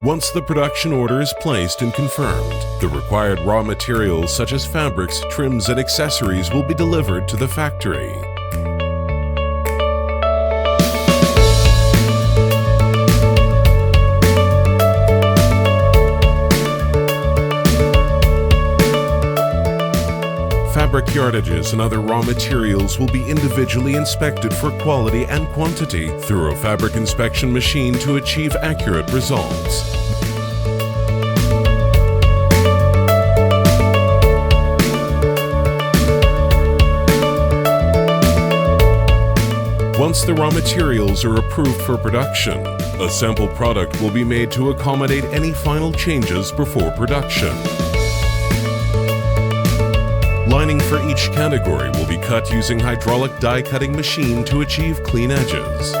Once the production order is placed and confirmed, the required raw materials such as fabrics, trims, and accessories will be delivered to the factory. Fabric yardages and other raw materials will be individually inspected for quality and quantity through a fabric inspection machine to achieve accurate results. Once the raw materials are approved for production, a sample product will be made to accommodate any final changes before production. Lining for each category will be cut using hydraulic die cutting machine to achieve clean edges.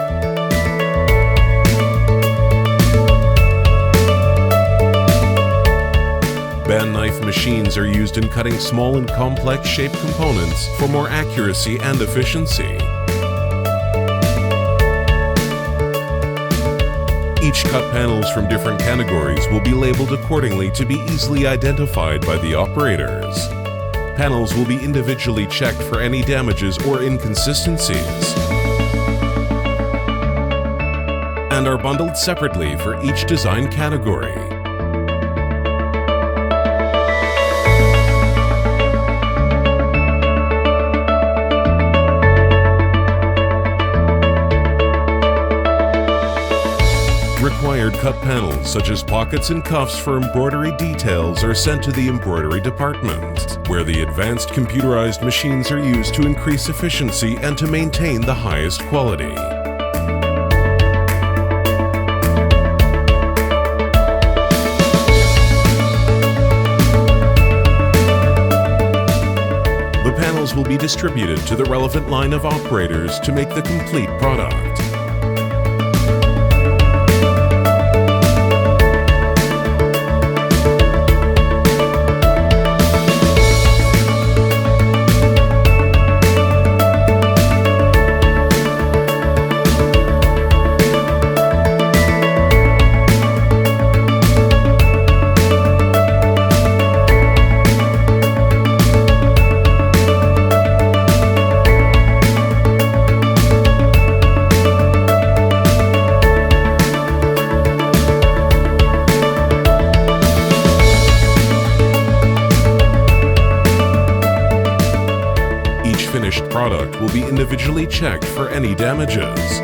Band knife machines are used in cutting small and complex shaped components for more accuracy and efficiency. Each cut panels from different categories will be labeled accordingly to be easily identified by the operators. Panels will be individually checked for any damages or inconsistencies and are bundled separately for each design category. Required cut panels such as pockets and cuffs for embroidery details are sent to the embroidery department, where the advanced computerized machines are used to increase efficiency and to maintain the highest quality. The panels will be distributed to the relevant line of operators to make the complete product. Finished product will be individually checked for any damages.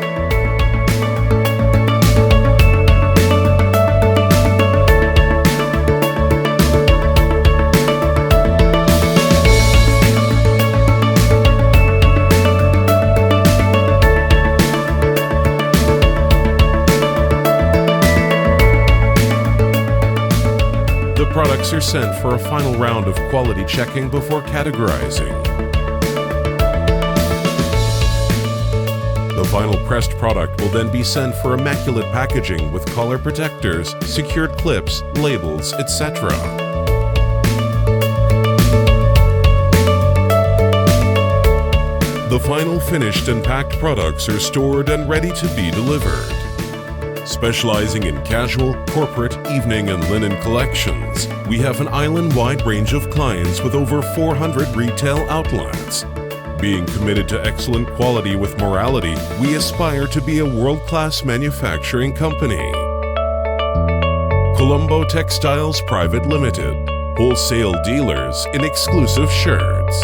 The products are sent for a final round of quality checking before categorizing. The final pressed product will then be sent for immaculate packaging with collar protectors, secured clips, labels, etc. The final finished and packed products are stored and ready to be delivered. Specializing in casual, corporate, evening, and linen collections, we have an island-wide range of clients with over 400 retail outlets. Being committed to excellent quality with morality, we aspire to be a world-class manufacturing company. Colombo Textiles Private Limited, wholesale dealers in exclusive shirts.